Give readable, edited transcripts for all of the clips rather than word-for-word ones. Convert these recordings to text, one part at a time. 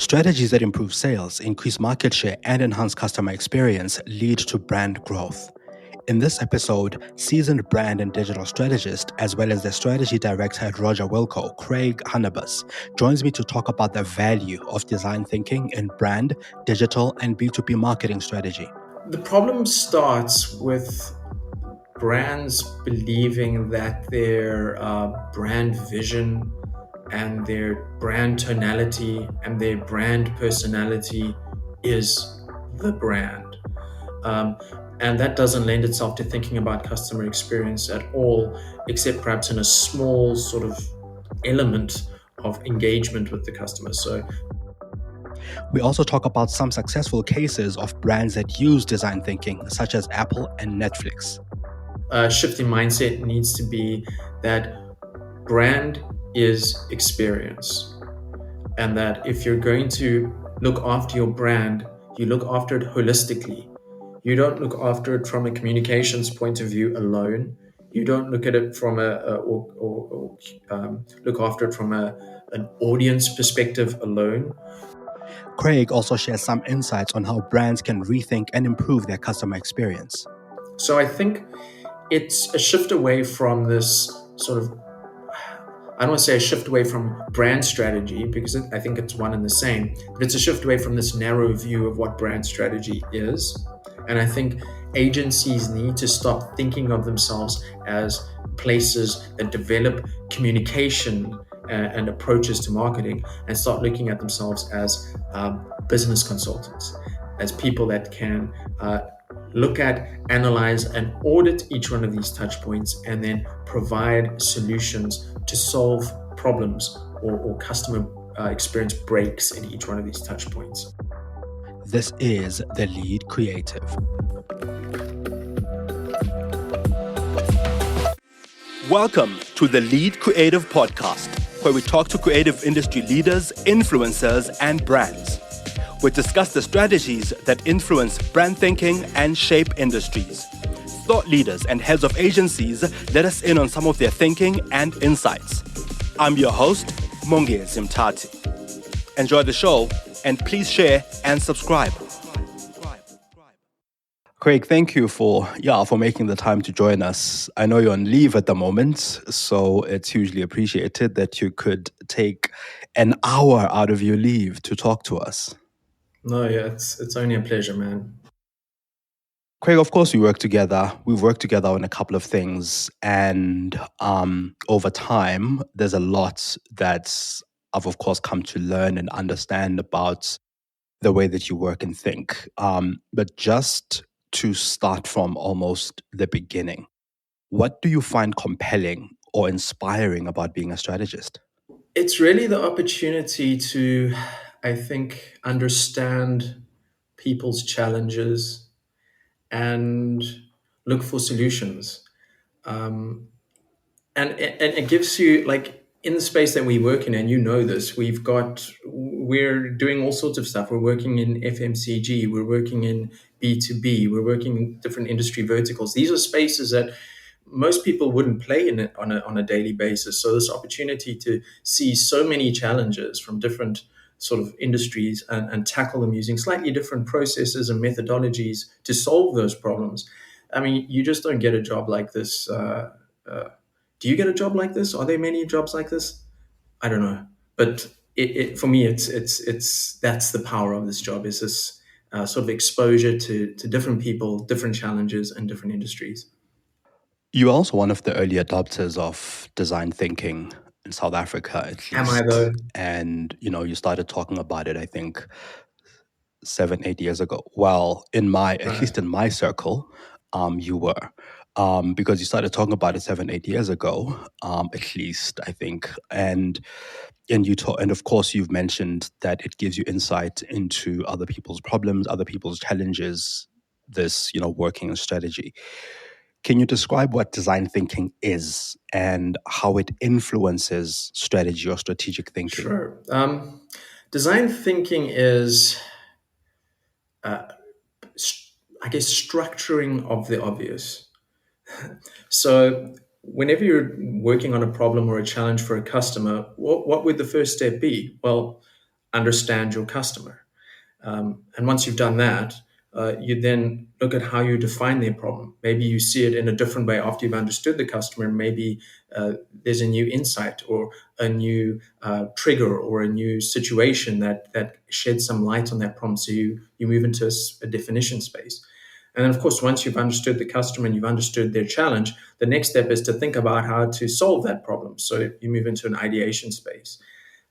Strategies that improve sales, increase market share, and enhance customer experience lead to brand growth. In this episode, seasoned brand and digital strategist, as well as the strategy director at Rogerwilco, Craig Hannabus, joins me to talk about the value of design thinking in brand, digital, and B2B marketing strategy. The problem starts with brands believing that their brand vision and their brand tonality and their brand personality is the brand. Um, and that doesn't lend itself to thinking about customer experience at all, except perhaps in a small sort of element of engagement with the customer. So we also talk about some successful cases of brands that use design thinking, such as Apple and Netflix. a shift in mindset needs to be that brand is experience, and that if you're going to look after your brand, you look after it holistically. You don't look after it from a communications point of view alone. You don't look at it from look after it from an audience perspective alone. Craig also shares some insights on how brands can rethink and improve their customer experience. So I think it's a shift away from this sort of, I don't want to say a shift away from brand strategy, because I think it's one and the same, but it's a shift away from this narrow view of what brand strategy is. And I think agencies need to stop thinking of themselves as places that develop communication and approaches to marketing, and start looking at themselves as business consultants, as people that can look at, analyze, and audit each one of these touch points, and then provide solutions to solve problems or customer experience breaks in each one of these touch points. This is The Lead Creative. Welcome to the Lead Creative Podcast, where we talk to creative industry leaders, influencers, and brands. We discuss the strategies that influence brand thinking and shape industries. Thought leaders and heads of agencies let us in on some of their thinking and insights. I'm your host, Mongezi Mtati. Enjoy the show, and please share and subscribe. Craig, thank you for making the time to join us. I know you're on leave at the moment, so it's hugely appreciated that you could take an hour out of your leave to talk to us. No, yeah, it's only a pleasure, man. Craig, of course, we work together. We've worked together on a couple of things, and over time, there's a lot that I've, of course, come to learn and understand about the way that you work and think. But just to start from almost the beginning, what do you find compelling or inspiring about being a strategist? It's really the opportunity to, I think, understand people's challenges and look for solutions. And it gives you, like, in the space that we work in, and you know this, we're doing all sorts of stuff. We're working in FMCG, we're working in B2B, we're working in different industry verticals. These are spaces that most people wouldn't play in it on a daily basis. So this opportunity to see so many challenges from different sort of industries and tackle them using slightly different processes and methodologies to solve those problems. I mean, you just don't get a job like this. Do you get a job like this? Are there many jobs like this? I don't know, but for me, it's that's the power of this job, is this sort of exposure to different people, different challenges, and different industries. You're also one of the early adopters of design thinking in South Africa, at Am I least. though? And, you started talking about it, I think, 7-8 years ago. Well, at least in my circle, you were. Because you started talking about it 7-8 years ago, at least, I think. And of course, you've mentioned that it gives you insight into other people's problems, other people's challenges, this, working in strategy. Can you describe what design thinking is and how it influences strategy or strategic thinking? Sure. Design thinking is, I guess, structuring of the obvious. So whenever you're working on a problem or a challenge for a customer, what would the first step be? Well, understand your customer. And once you've done that, you then look at how you define their problem. Maybe you see it in a different way after you've understood the customer. Maybe there's a new insight or a new trigger or a new situation that sheds some light on that problem. So you move into a definition space. And then, of course, once you've understood the customer and you've understood their challenge, the next step is to think about how to solve that problem. So you move into an ideation space.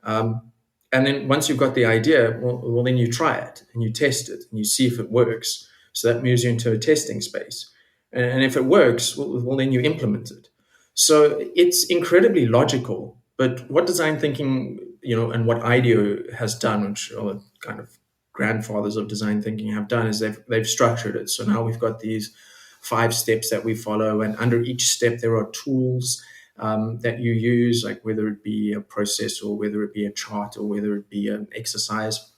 Um, and then once you've got the idea, well, then you try it and you test it and you see if it works. So that moves you into a testing space. And if it works, well, then you implement it. So it's incredibly logical. But what design thinking, and what IDEO has done, which are the kind of grandfathers of design thinking have done, is they've structured it. So now we've got these 5 steps that we follow, and under each step there are tools that you use, like whether it be a process or whether it be a chart or whether it be an exercise.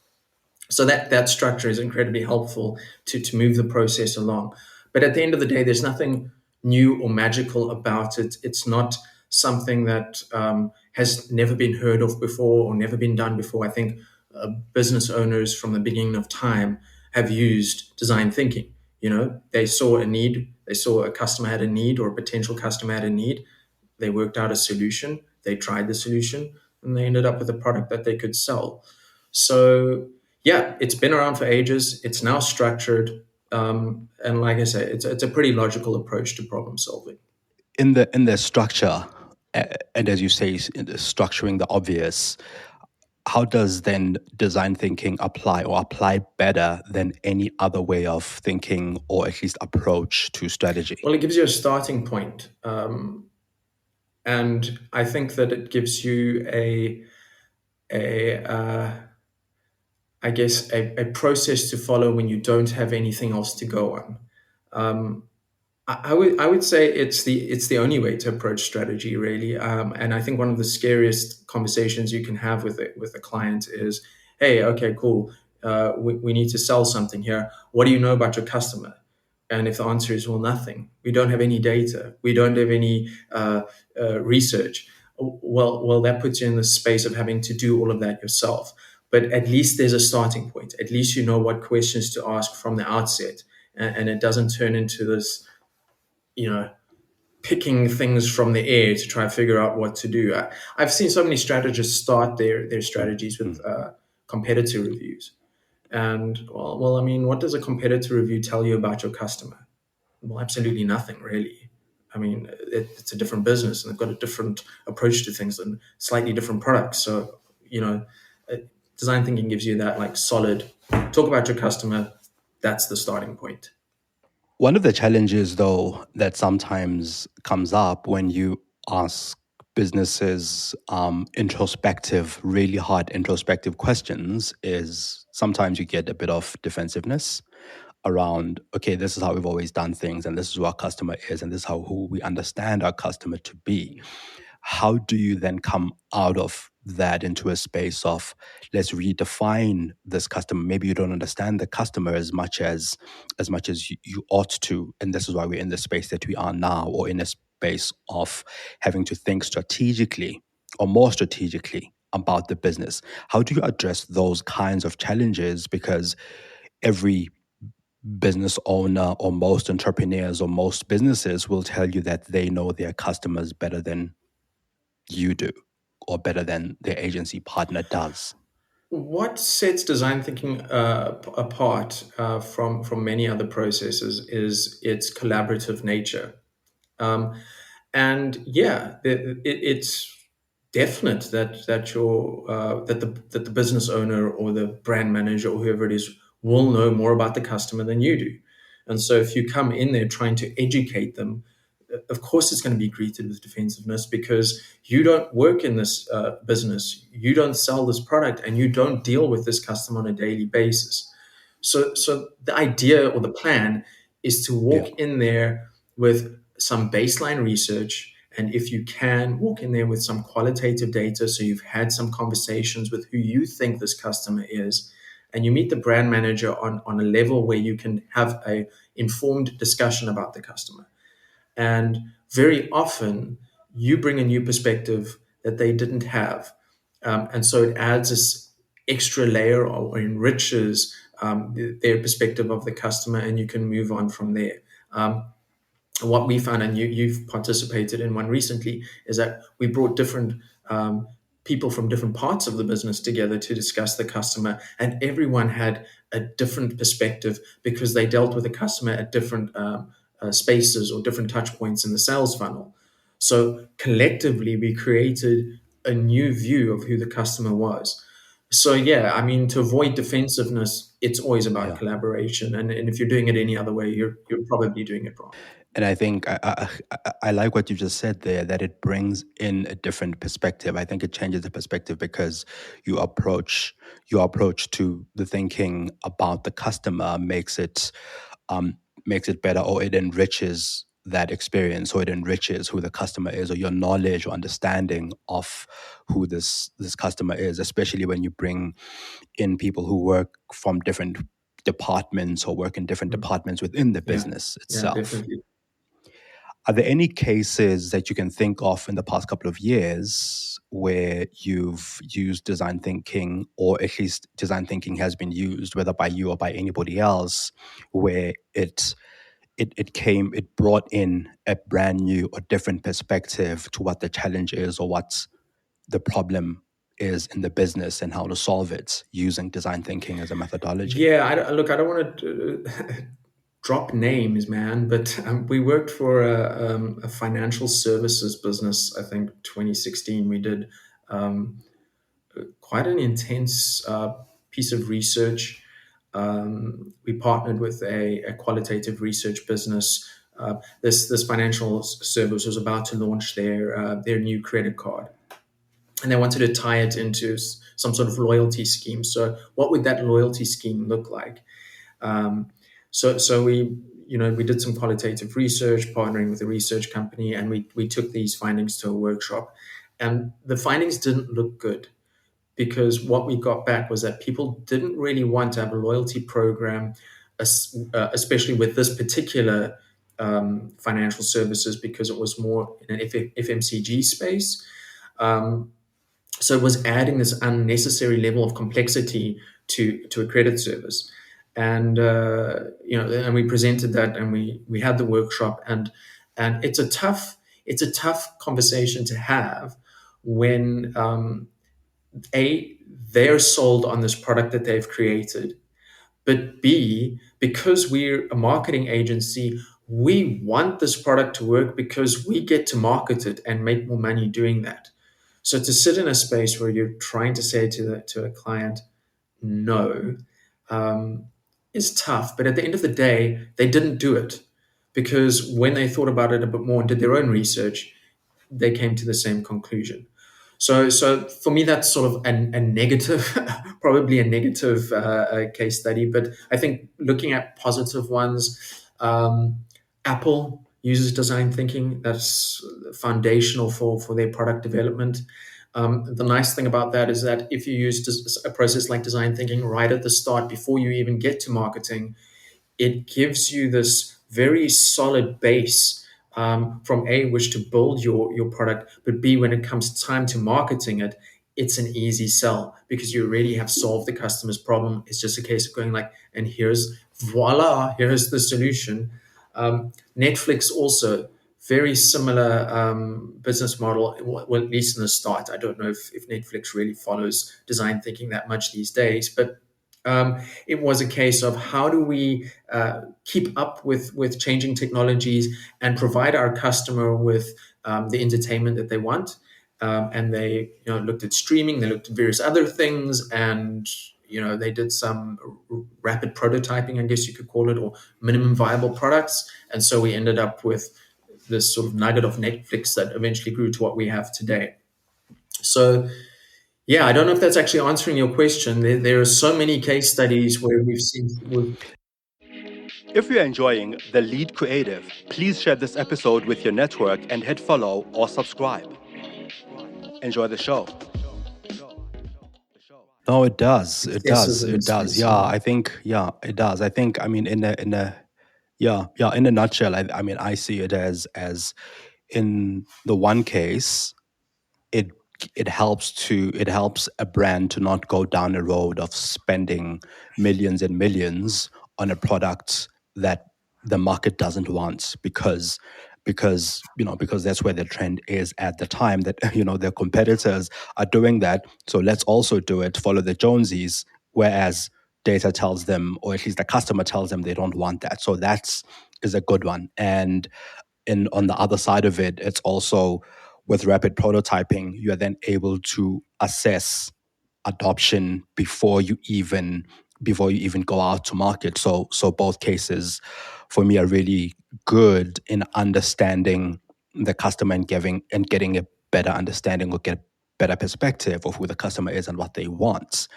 So that structure is incredibly helpful to move the process along. But at the end of the day, there's nothing new or magical about it. It's not something that has never been heard of before or never been done before. I think business owners from the beginning of time have used design thinking. They saw a need, they saw a customer had a need or a potential customer had a need. They worked out a solution, they tried the solution, and they ended up with a product that they could sell. So, yeah, it's been around for ages. It's now structured. And like I say, it's a pretty logical approach to problem solving. In the structure, and as you say, in the structuring the obvious, how does then design thinking apply better than any other way of thinking or at least approach to strategy? Well, it gives you a starting point. And I think that it gives you a I guess, a process to follow when you don't have anything else to go on. Um, I would say it's the only way to approach strategy, really. And I think one of the scariest conversations you can have with a client is, "Hey, okay, cool. We need to sell something here. What do you know about your customer?" And if the answer is, "Well, nothing. We don't have any data. We don't have any research." Well, that puts you in the space of having to do all of that yourself. But at least there's a starting point. At least you know what questions to ask from the outset, and it doesn't turn into this, you know, picking things from the air to try and figure out what to do. I've seen so many strategists start their strategies with competitor reviews. And well, I mean, what does a competitor review tell you about your customer? Well, absolutely nothing, really. I mean, it's a different business and they've got a different approach to things and slightly different products. So, uh, design thinking gives you that like solid talk about your customer. That's the starting point. One of the challenges, though, that sometimes comes up when you ask businesses introspective, really hard introspective questions is sometimes you get a bit of defensiveness around, okay, this is how we've always done things, and this is who our customer is, and this is who we understand our customer to be. How do you then come out of that into a space of let's redefine this customer? Maybe you don't understand the customer as much as you ought to, and this is why we're in the space that we are now, or in a space of having to think strategically or more strategically about the business. How do you address those kinds of challenges? Because every business owner or most entrepreneurs or most businesses will tell you that they know their customers better than you do or better than their agency partner does. What sets design thinking apart from many other processes is its collaborative nature. Um, and yeah, it's definite that the business owner or the brand manager or whoever it is will know more about the customer than you do. And so if you come in there trying to educate them, of course it's going to be greeted with defensiveness because you don't work in this business, you don't sell this product, and you don't deal with this customer on a daily basis. So the idea or the plan is to Yeah. walk in there with some baseline research, and if you can, walk in there with some qualitative data. So you've had some conversations with who you think this customer is, and you meet the brand manager on a level where you can have a informed discussion about the customer. And very often you bring a new perspective that they didn't have. And so it adds extra layer or enriches their perspective of the customer, and you can move on from there. What we found, and you've participated in one recently, is that we brought different people from different parts of the business together to discuss the customer, and everyone had a different perspective because they dealt with the customer at different spaces or different touch points in the sales funnel. So collectively, we created a new view of who the customer was. So yeah, I mean, to avoid defensiveness, it's always about Yeah. collaboration, and if you're doing it any other way, you're probably doing it wrong. And I think I like what you just said there, that it brings in a different perspective. I think it changes the perspective because you approach your approach to the thinking about the customer um, makes it better, or it enriches that experience, or it enriches who the customer is, or your knowledge or understanding of who this customer is, especially when you bring in people who work from different departments or work in different Mm. departments within the Yeah, business yeah, itself. definitely. Are there any cases that you can think of in the past couple of years where you've used design thinking, or at least design thinking has been used, whether by you or by anybody else, where it brought in a brand new or different perspective to what the challenge is or what the problem is in the business and how to solve it using design thinking as a methodology? Yeah, look, I don't want to drop names, man, but we worked for a financial services business. I think 2016, we did um, quite an intense piece of research. We partnered with a qualitative research business. This financial service was about to launch their new credit card, and they wanted to tie it into some sort of loyalty scheme. So, what would that loyalty scheme look like? Um, so we did some qualitative research, partnering with a research company, and we took these findings to a workshop, and the findings didn't look good because what we got back was that people didn't really want to have a loyalty program, especially with this particular financial services, because it was more in an FMCG space. Um, so it was adding this unnecessary level of complexity to a credit service, and and we presented that, and we had the workshop, and it's a tough conversation to have when a they're sold on this product that they've created, but B, because we're a marketing agency, we want this product to work because we get to market it and make more money doing that. So to sit in a space where you're trying to say to a client no um, is tough. But at the end of the day, they didn't do it because when they thought about it a bit more and did their own research, they came to the same conclusion. So for me, that's sort of a negative, probably a negative case study. But I think looking at positive ones, Apple uses design thinking. That's foundational for their product development. The nice thing about that is that if you use a process like design thinking right at the start, before you even get to marketing, it gives you this very solid base from A, which to build your product, but B, when it comes time to marketing it, it's an easy sell because you already have solved the customer's problem. It's just a case of going like, and here's voila, here's the solution. Netflix also very similar business model. Well, at least in the start, I don't know if Netflix really follows design thinking that much these days, but it was a case of how do we keep up with changing technologies and provide our customer with the entertainment that they want. And they looked at streaming, they looked at various other things, and they did some rapid prototyping, I guess you could call it, or minimum viable products. And so we ended up with this sort of nugget of Netflix that eventually grew to what we have today. So yeah, I don't know if that's actually answering your question. There are so many case studies where we've seen. If you're enjoying The Lead Creative, please share this episode with your network and hit follow or subscribe. Enjoy the show. No, it does. It does. Successes in the It does. space. Yeah, Yeah. I think. Yeah, it does. I think. I mean, yeah. In a nutshell, I mean, I see it as in the one case, it it helps a brand to not go down a road of spending millions and millions on a product that the market doesn't want, because that's where the trend is at the time, that their competitors are doing that, so let's also do it, follow the Jonesies, whereas data tells them, or at least the customer tells them, they don't want that. So that's is a good one. And on the other side of it, it's also, with rapid prototyping, you are then able to assess adoption before you even go out to market. So both cases for me are really good in understanding the customer, and getting a better understanding, or get better perspective of who the customer is and what they want.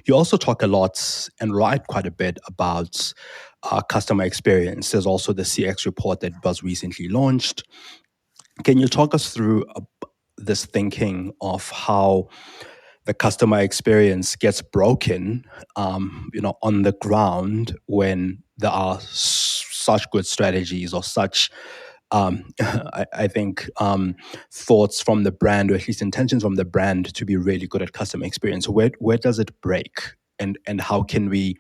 You also talk a lot and write quite a bit about customer experience. There's also the CX report that was recently launched. Can you talk us through this thinking of how the customer experience gets broken, on the ground, when there are such good strategies, or such, I think, thoughts from the brand, or at least intentions from the brand, to be really good at customer experience? Where does it break, and how can we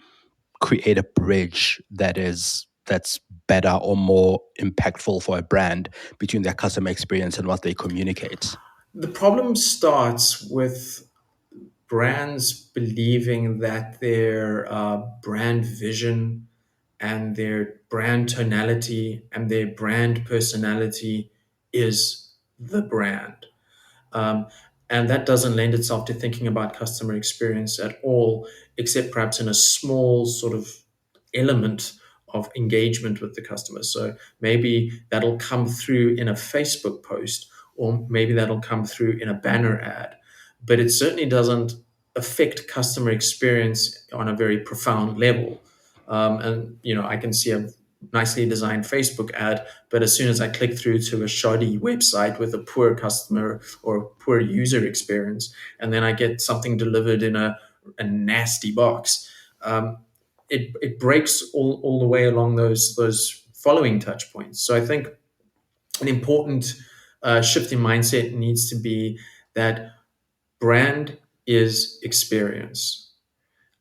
create a bridge that's better or more impactful for a brand between their customer experience and what they communicate? The problem starts with brands believing that their brand vision and their brand tonality and their brand personality is the brand. Um, and that doesn't lend itself to thinking about customer experience at all, except perhaps in a small sort of element of engagement with the customer. So maybe that'll come through in a Facebook post, or maybe that'll come through in a banner ad, but it certainly doesn't affect customer experience on a very profound level. And I can see a nicely designed Facebook ad, but as soon as I click through to a shoddy website with a poor customer or poor user experience, and then I get something delivered in a nasty box, it breaks all the way along those following touch points. So I think an important shift in mindset needs to be that brand is experience,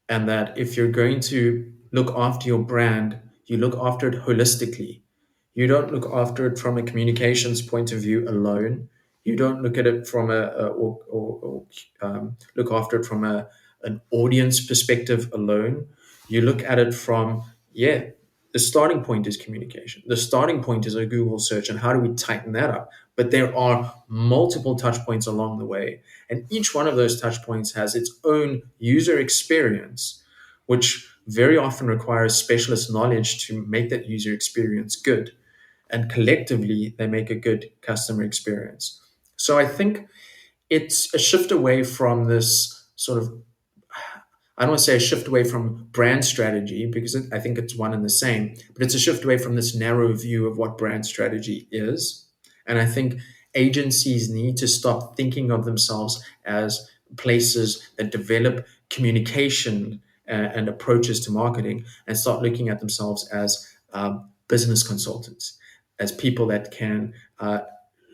and that if you're going to look after your brand, you look after it holistically. You don't look after it from a communications point of view alone. You don't look at it from look after it from an audience perspective alone. You look at it from, yeah, the starting point is communication. The starting point is a Google search, and how do we tighten that up? But there are multiple touch points along the way, and each one of those touch points has its own user experience, which very often requires specialist knowledge to make that user experience good. And collectively, they make a good customer experience. So I think it's a shift away from this sort of, I don't want to say a shift away from brand strategy, because I think it's one and the same, but it's a shift away from this narrow view of what brand strategy is. And I think agencies need to stop thinking of themselves as places that develop communication and approaches to marketing, and start looking at themselves as business consultants, as people that can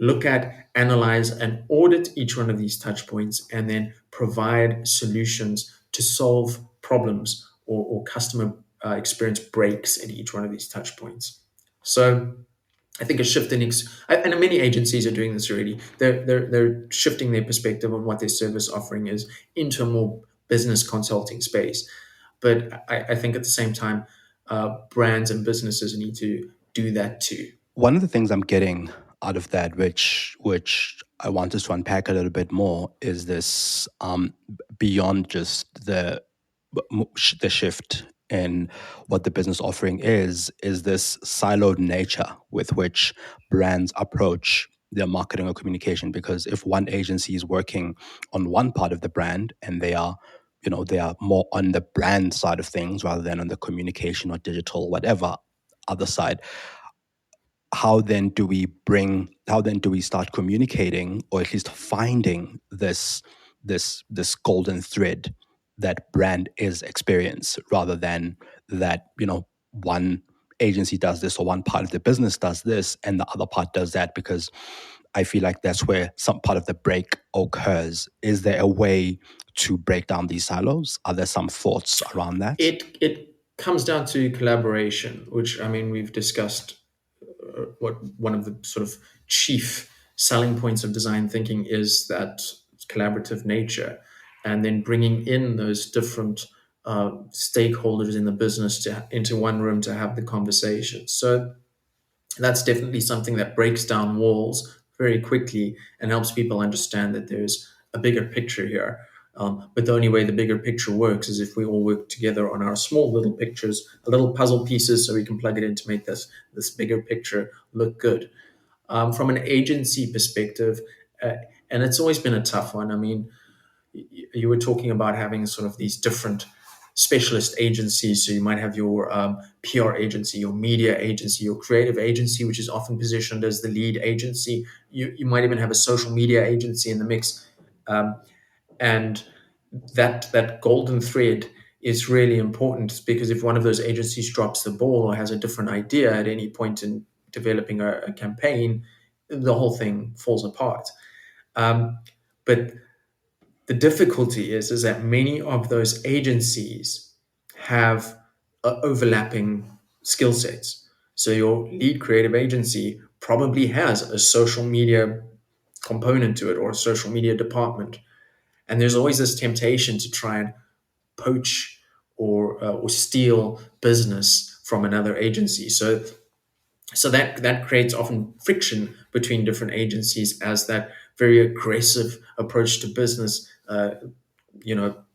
look at, analyze, and audit each one of these touch points, and then provide solutions to solve problems or customer experience breaks at each one of these touch points. So I think a shift and many agencies are doing this already. They're shifting their perspective on what their service offering is into a more business consulting space. But I think at the same time, brands and businesses need to do that too. One of the things I'm getting out of that, which I want us to unpack a little bit more, is this, beyond just the shift in what the business offering is this siloed nature with which brands approach their marketing or communication. Because if one agency is working on one part of the brand, and they are more on the brand side of things rather than on the communication or digital whatever other side, how then do we start communicating, or at least finding this golden thread, that brand is experience, rather than that one agency does this, or one part of the business does this and the other part does that? Because I feel like that's where some part of the break occurs. Is there a way to break down these silos? Are there some thoughts around that? It comes down to collaboration, which I mean we've discussed what one of the sort of chief selling points of design thinking is that collaborative nature, and then bringing in those different stakeholders in the business into one room to have the conversation. So that's definitely something that breaks down walls very quickly and helps people understand that there's a bigger picture here. But the only way the bigger picture works is if we all work together on our small little pictures, little puzzle pieces, so we can plug it in to make this bigger picture look good. From an agency perspective, uh, and it's always been a tough one. I mean, you were talking about having sort of these different specialist agencies. So you might have your PR agency, your media agency, your creative agency, which is often positioned as the lead agency. You might even have a social media agency in the mix. And that golden thread is really important, because if one of those agencies drops the ball or has a different idea at any point in developing a campaign, the whole thing falls apart. But the difficulty is that many of those agencies have overlapping skill sets. So your lead creative agency probably has a social media component to it, or a social media department, and there's always this temptation to try and poach or steal business from another agency. So that creates often friction between different agencies, as that very aggressive approach to business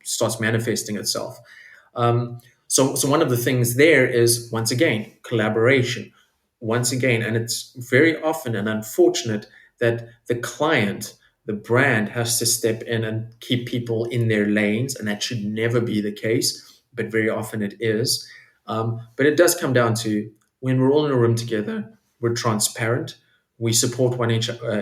starts manifesting itself. So one of the things there is, once again, collaboration. Once again, and it's very often and unfortunate that the client, the brand, has to step in and keep people in their lanes, and that should never be the case, but very often it is. But it does come down to, when we're all in a room together, we're transparent, we support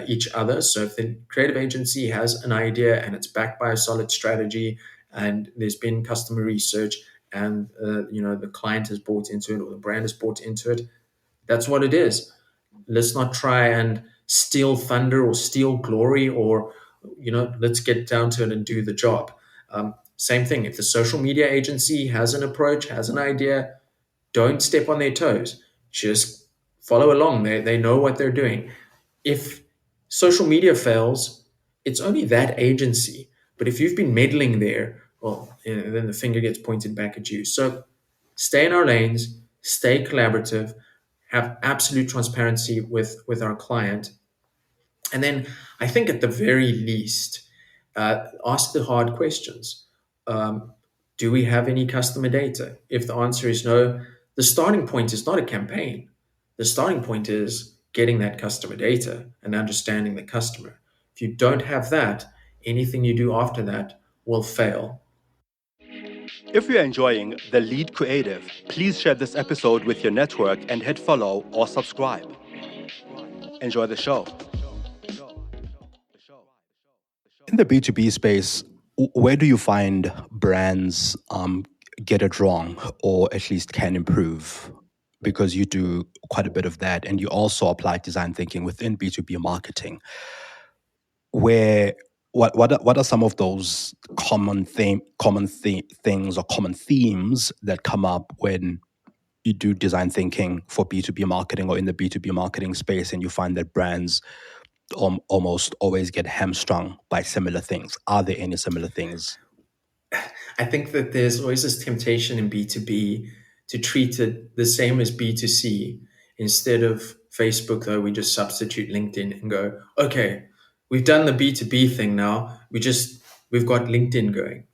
each other. So if the creative agency has an idea and it's backed by a solid strategy, and there's been customer research, and the client has bought into it, or the brand has bought into it, that's what it is. Let's not try and steal thunder or steal glory, or let's get down to it and do the job. Same thing, if the social media agency has an approach, has an idea, don't step on their toes. Just follow along. They know what they're doing. If social media fails, it's only that agency. But if you've been meddling there, well, then the finger gets pointed back at you. So stay in our lanes, stay collaborative, have absolute transparency with our client. And then I think at the very least, ask the hard questions. Um, do we have any customer data? If the answer is no, the starting point is not a campaign. The starting point is getting that customer data and understanding the customer. If you don't have that, anything you do after that will fail. If you're enjoying The Lead Creative, please share this episode with your network and hit follow or subscribe. Enjoy the show. In the B2B space, where do you find brands get it wrong, or at least can improve? Because you do quite a bit of that, and you also apply design thinking within B2B marketing. Where what are some of those things or common themes that come up when you do design thinking for B2B marketing or in the B2B marketing space, and you find that brands almost always get hamstrung by similar things? Are there any similar things? I think that there's always this temptation in B2B to treat it the same as B2C. Instead of Facebook, though, we just substitute LinkedIn and go, okay, we've done the B2B thing now. We've got LinkedIn going.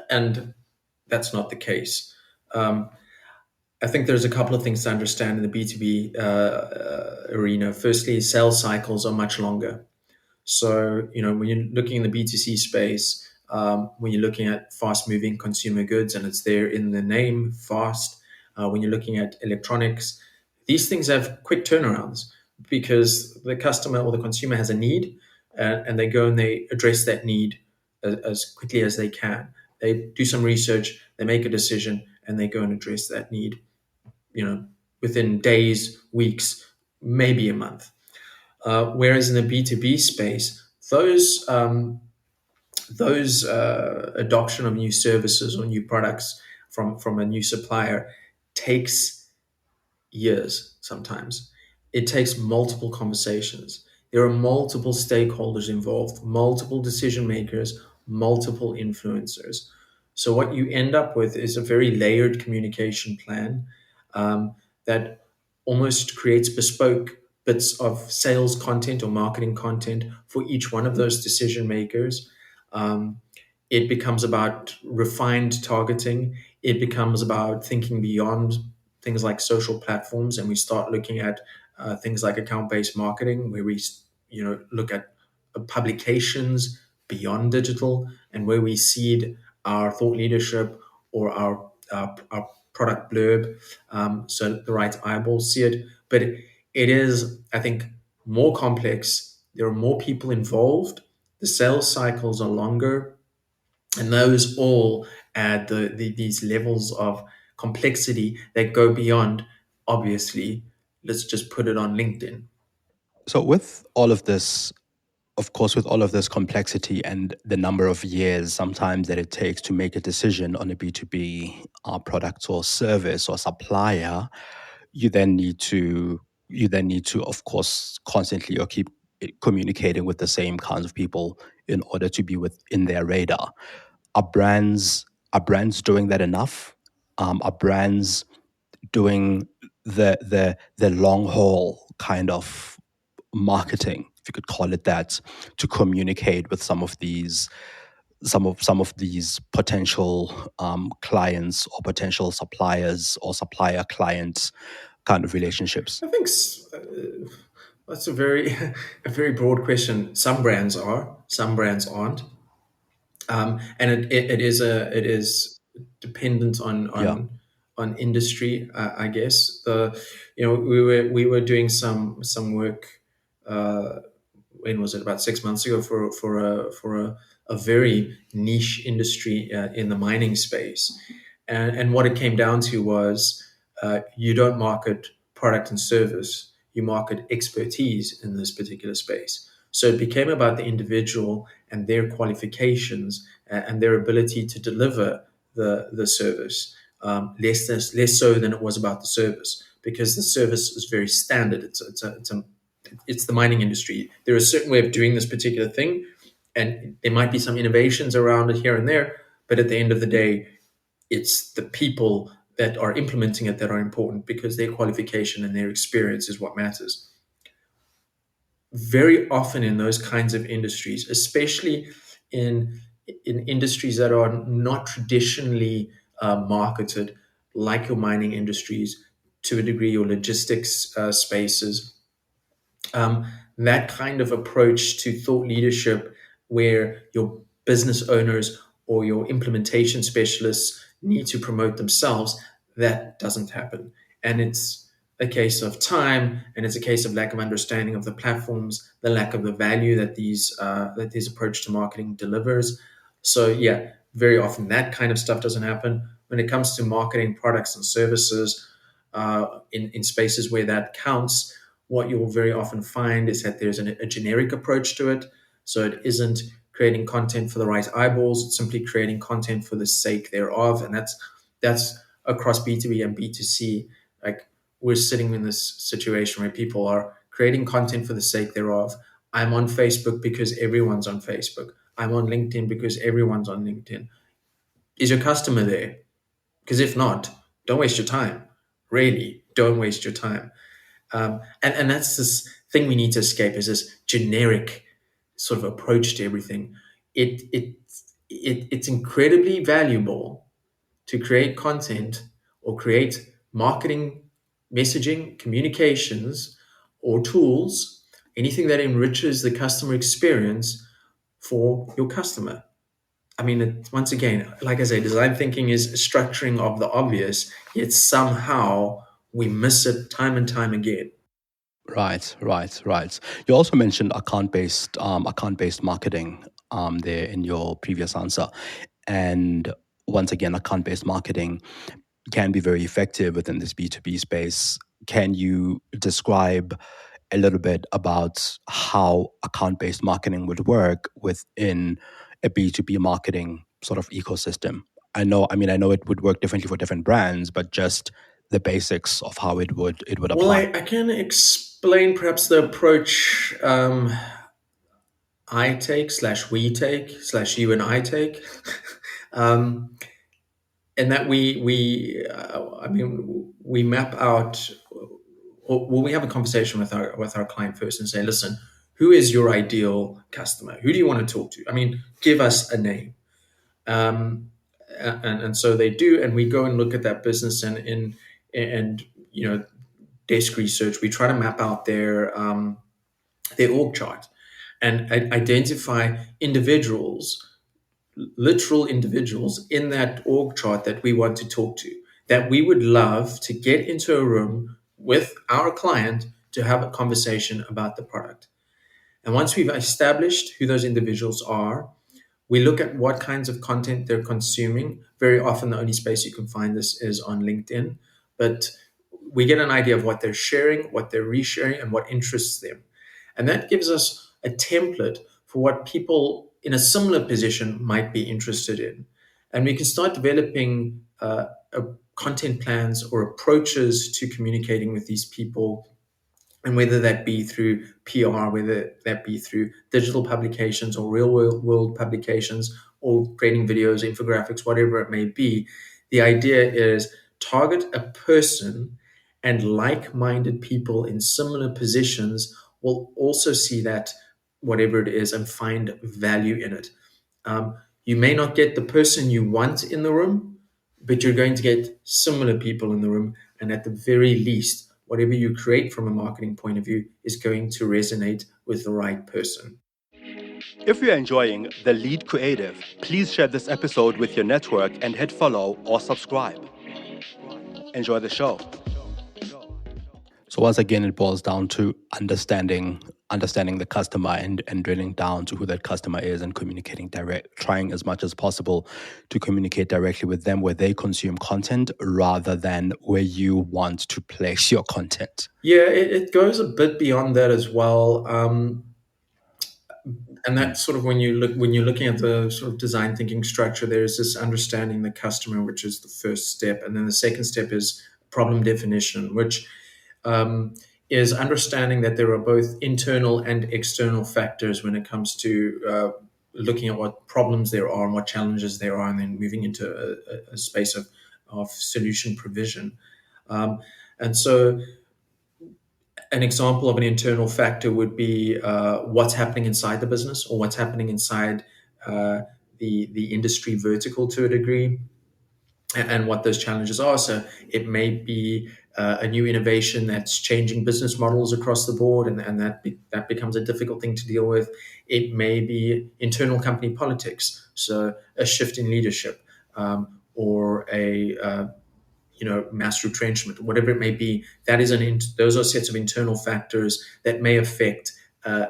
And that's not the case. Um, I think there's a couple of things to understand in the B2B arena. Firstly, sales cycles are much longer. So, when you're looking in the B2C space, when you're looking at fast moving consumer goods, and it's there in the name, fast, when you're looking at electronics, these things have quick turnarounds, because the customer or the consumer has a need, and they go and they address that need as quickly as they can. They do some research, they make a decision, and they go and address that need, within days, weeks, maybe a month. Whereas in the B2B space, those adoption of new services or new products from a new supplier takes years sometimes. It takes multiple conversations. There are multiple stakeholders involved, multiple decision makers, multiple influencers. So, what you end up with is a very layered communication plan um, that almost creates bespoke bits of sales content or marketing content for each one of those decision makers. Um, it becomes about refined targeting. It becomes about thinking beyond things like social platforms, and we start looking at things like account-based marketing, where we look at publications beyond digital, and where we seed our thought leadership or our product blurb, so the right eyeballs see it. But it is, I think, more complex. There are more people involved. The sales cycles are longer, and those all add these levels of complexity that go beyond, obviously, let's just put it on LinkedIn. So with all of this, of course, with all of this complexity and the number of years sometimes that it takes to make a decision on a B2B product or service or supplier, you then need to of course constantly or keep communicating with the same kinds of people in order to be within their radar. Are brands doing that enough? Are brands doing the long haul kind of marketing, if you could call it that, to communicate with some of these potential clients or potential suppliers or supplier client kind of relationships? I think that's a very a very broad question. Some brands are, some brands aren't, and it is dependent Yeah. on industry, I guess. We were doing some work. Uh, when was it? About 6 months ago for a very niche industry in the mining space, and what it came down to was you don't market product and service, you market expertise in this particular space. So it became about the individual and their qualifications and their ability to deliver the service, less so than it was about the service, because the service is very standard. It's the mining industry. There is a certain way of doing this particular thing, and there might be some innovations around it here and there, but at the end of the day, it's the people that are implementing it that are important, because their qualification and their experience is what matters. Very often in those kinds of industries, especially in industries that are not traditionally marketed, like your mining industries, to a degree, your logistics spaces, um, that kind of approach to thought leadership, where your business owners or your implementation specialists need to promote themselves, that doesn't happen. And it's a case of time, and it's a case of lack of understanding of the platforms, the lack of the value that this approach to marketing delivers. So yeah, very often that kind of stuff doesn't happen. When it comes to marketing products and services, in spaces where that counts, what you'll very often find is that there's a generic approach to it. So it isn't creating content for the right eyeballs, it's simply creating content for the sake thereof. And that's across B2B and B2C. Like, we're sitting in this situation where people are creating content for the sake thereof. I'm on Facebook because everyone's on Facebook. I'm on LinkedIn because everyone's on LinkedIn. Is your customer there? Because if not, don't waste your time. Really, don't waste your time. And that's this thing we need to escape, is this generic sort of approach to everything. It's incredibly valuable to create content or create marketing, messaging, communications, or tools, anything that enriches the customer experience for your customer. I mean, once again, like I say, design thinking is structuring of the obvious, yet somehow we miss it time and time again. Right, right, right. You also mentioned account-based marketing there in your previous answer, and once again, account-based marketing can be very effective within this B2B space. Can you describe a little bit about how account-based marketing would work within a B2B marketing sort of ecosystem? I know it would work differently for different brands, but just the basics of how it would Well, apply. I can explain perhaps the approach I take slash we take slash you and I take. um, and that we map out, or when we have a conversation with our client first and say, listen, who is your ideal customer? Who do you want to talk to? I mean, give us a name. Um, and so they do, and we go and look at that business and desk research. We try to map out their org chart and identify individuals, literal individuals in that org chart that we want to talk to, that we would love to get into a room with our client to have a conversation about the product. And once we've established who those individuals are, we look at what kinds of content they're consuming. Very often, the only space you can find this is on LinkedIn, but we get an idea of what they're sharing, what they're resharing, and what interests them. And that gives us a template for what people in a similar position might be interested in. And we can start developing content plans or approaches to communicating with these people, and whether that be through PR, whether that be through digital publications or real world publications, or creating videos, infographics, whatever it may be. The idea is target a person, and like-minded people in similar positions will also see that, whatever it is, and find value in it. You may not get the person you want in the room, but you're going to get similar people in the room. And at the very least, whatever you create from a marketing point of view is going to resonate with the right person. If you're enjoying The Lead Creative, please share this episode with your network and hit follow or subscribe. Enjoy the show. So once again, it boils down to understanding the customer and drilling down to who that customer is and communicating trying as much as possible to communicate directly with them where they consume content rather than where you want to place your content. Yeah, it goes a bit beyond that as well. And that's sort of when you're looking at the sort of design thinking structure, there's this understanding the customer, which is the first step, and then the second step is problem definition, which is understanding that there are both internal and external factors when it comes to looking at what problems there are and what challenges there are, and then moving into a space of solution provision. And so an example of an internal factor would be what's happening inside the business, or what's happening inside the industry vertical to a degree, and what those challenges are. So it may be a new innovation that's changing business models across the board, and that becomes a difficult thing to deal with. It may be internal company politics, so a shift in leadership, or a mass retrenchment, whatever it may be. Those are sets of internal factors that may affect a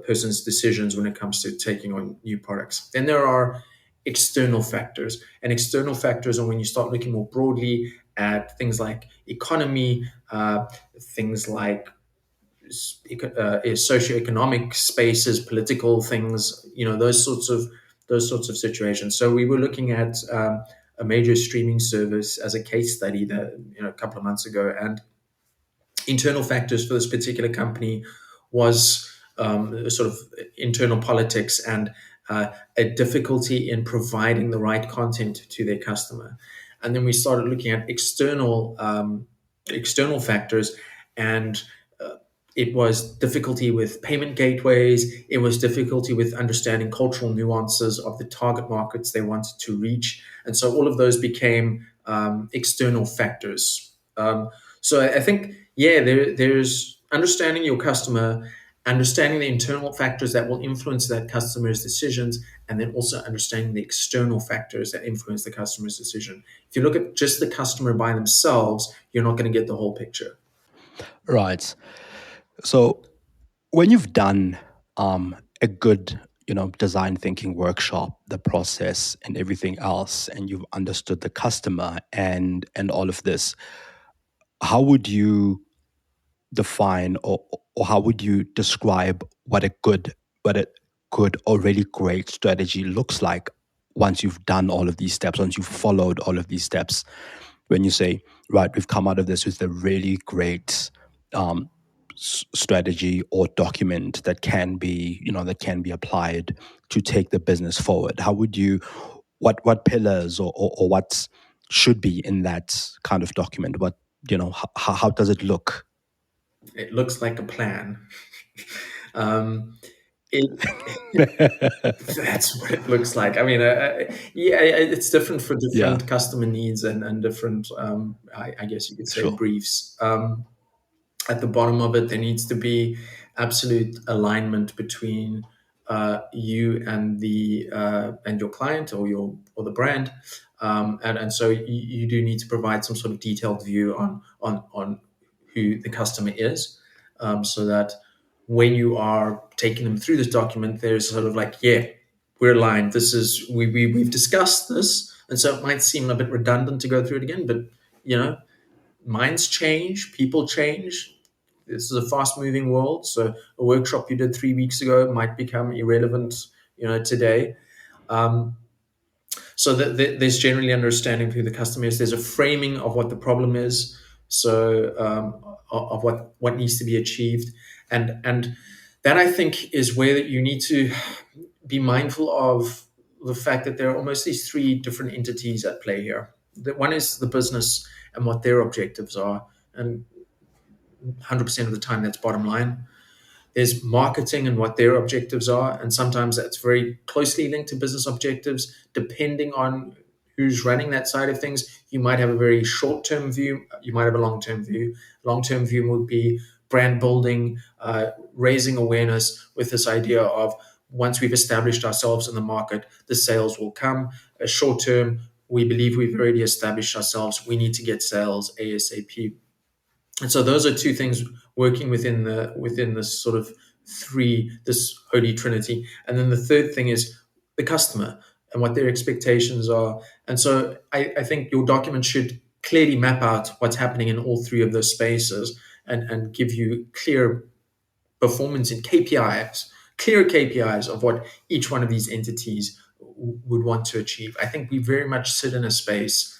person's decisions when it comes to taking on new products. Then there are external factors, and external factors are when you start looking more broadly at things like economy, things like socioeconomic spaces, political things, those sorts of situations. So we were looking at a major streaming service as a case study that a couple of months ago, and internal factors for this particular company was sort of internal politics and a difficulty in providing the right content to their customer. And then we started looking at external factors, and it was difficulty with payment gateways. It was difficulty with understanding cultural nuances of the target markets they wanted to reach. And so all of those became external factors. So I think, yeah, there's understanding your customer, understanding the internal factors that will influence that customer's decisions, and then also understanding the external factors that influence the customer's decision. If you look at just the customer by themselves, you're not going to get the whole picture. Right. So when you've done a good, design thinking workshop, the process and everything else, and you've understood the customer and all of this, how would you define, or how would you describe what a good or really great strategy looks like once you've done all of these steps, once you've followed all of these steps? When you say, right, we've come out of this with a really great um, strategy or document that can be, that can be applied to take the business forward. How would you, what pillars or what should be in that kind of document? What, how does it look? It looks like a plan. um, it That's what it looks like. I mean, yeah, it's different for Yeah, different customer needs and different, I guess you could say, sure. briefs. At the bottom of it, there needs to be absolute alignment between you and the and your client or the brand, and so you do need to provide some sort of detailed view on who the customer is, so that when you are taking them through this document, there's sort of like, yeah, we're aligned. This is we've discussed this, and so it might seem a bit redundant to go through it again, but you know, minds change, people change. This is a fast moving world, so a workshop you did 3 weeks ago might become irrelevant, today. Um, so there's generally understanding who the customer is. There's a framing of what the problem is, so of what needs to be achieved, and that I think is where you need to be mindful of the fact that there are almost these three different entities at play here. The one is the business and what their objectives are, and 100% of the time that's bottom line. There's marketing and what their objectives are, and sometimes that's very closely linked to business objectives. Depending on who's running that side of things, you might have a very short-term view, you might have a long-term view. Long-term view would be brand building, raising awareness with this idea of once we've established ourselves in the market, the sales will come. A short-term, we believe we've already established ourselves, we need to get sales ASAP. And so those are two things working within this sort of this holy trinity. And then the third thing is the customer and what their expectations are. And so I think your document should clearly map out what's happening in all three of those spaces, and give you clear performance and KPIs, clear KPIs of what each one of these entities would want to achieve. I think we very much sit in a space,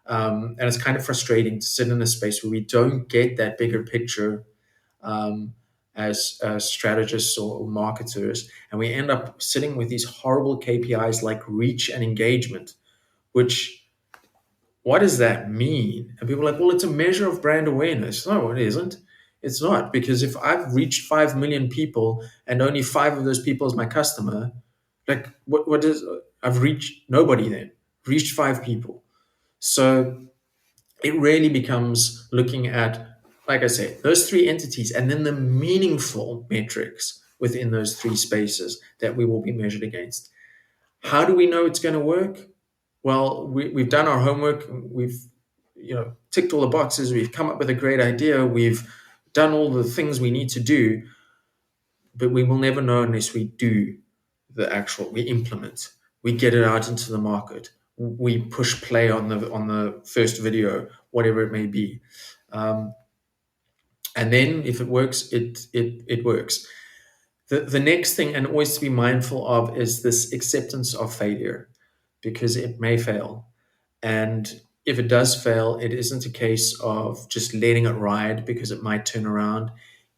and it's kind of frustrating to sit in a space where we don't get that bigger picture, um, as strategists or marketers, and we end up sitting with these horrible KPIs like reach and engagement. Which, what does that mean? And people are like, well, it's a measure of brand awareness. No, it isn't. It's not, because if I've reached 5 million people and only five of those people is my customer, like what is I've reached nobody then. Reached five people. So it really becomes looking at, like I say, those three entities and then the meaningful metrics within those three spaces that we will be measured against. How do we know it's going to work? Well, we've done our homework. We've ticked all the boxes. We've come up with a great idea. We've done all the things we need to do, but we will never know unless we do we implement, we get it out into the market, we push play on the first video, whatever it may be, um, and then if it works, it works. The next thing, and always to be mindful of, is this acceptance of failure, because it may fail. And if it does fail, it isn't a case of just letting it ride because it might turn around.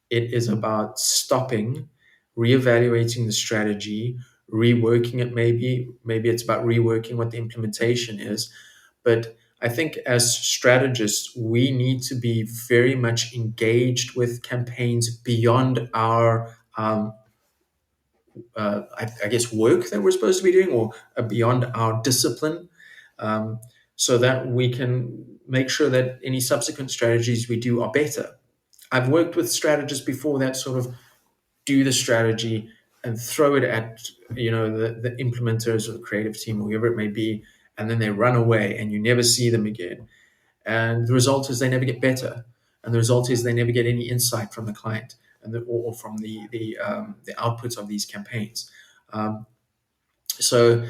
It is about stopping, reevaluating the strategy, reworking it. Maybe it's about reworking what the implementation is. But I think as strategists, we need to be very much engaged with campaigns beyond our I guess, work that we're supposed to be doing, or beyond our discipline, um, so that we can make sure that any subsequent strategies we do are better. I've worked with strategists before that sort of do the strategy and throw it at the implementers or the creative team or whoever it may be, and then they run away and you never see them again. And the result is they never get better, and the result is they never get any insight from the client or from the outputs of these campaigns. Um, so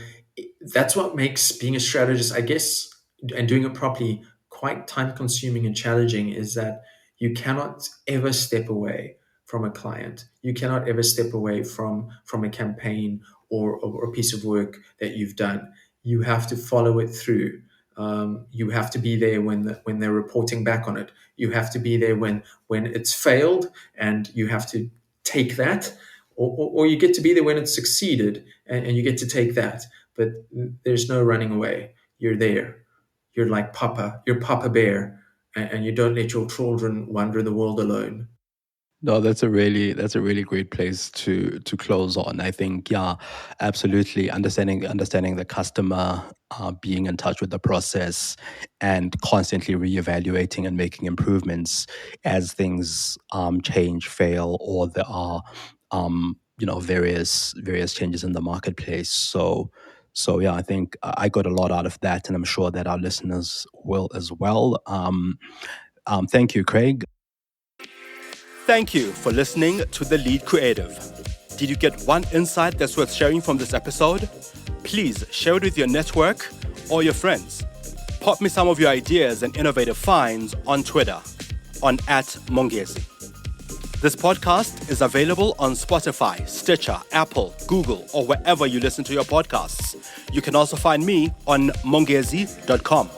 that's what makes being a strategist, I guess, and doing it properly, quite time consuming and challenging, is that You cannot ever step away from a client. You cannot ever step away from a campaign or a piece of work that you've done. You have to follow it through. You have to be there when they're reporting back on it. You have to be there when it's failed, and you have to take that, or you get to be there when it's succeeded, and you get to take that. But there's no running away. You're there. You're like Papa. You're Papa Bear, and you don't let your children wander the world alone. No, that's a really great place to close on. I think, yeah, absolutely. Understanding the customer, being in touch with the process, and constantly reevaluating and making improvements as things change, fail, or there are various changes in the marketplace. So yeah, I think I got a lot out of that, and I'm sure that our listeners will as well. Thank you, Craig. Thank you for listening to The Lead Creative. Did you get one insight that's worth sharing from this episode? Please share it with your network or your friends. Pop me some of your ideas and innovative finds on Twitter on @Mongezi. This podcast is available on Spotify, Stitcher, Apple, Google, or wherever you listen to your podcasts. You can also find me on mongezi.com.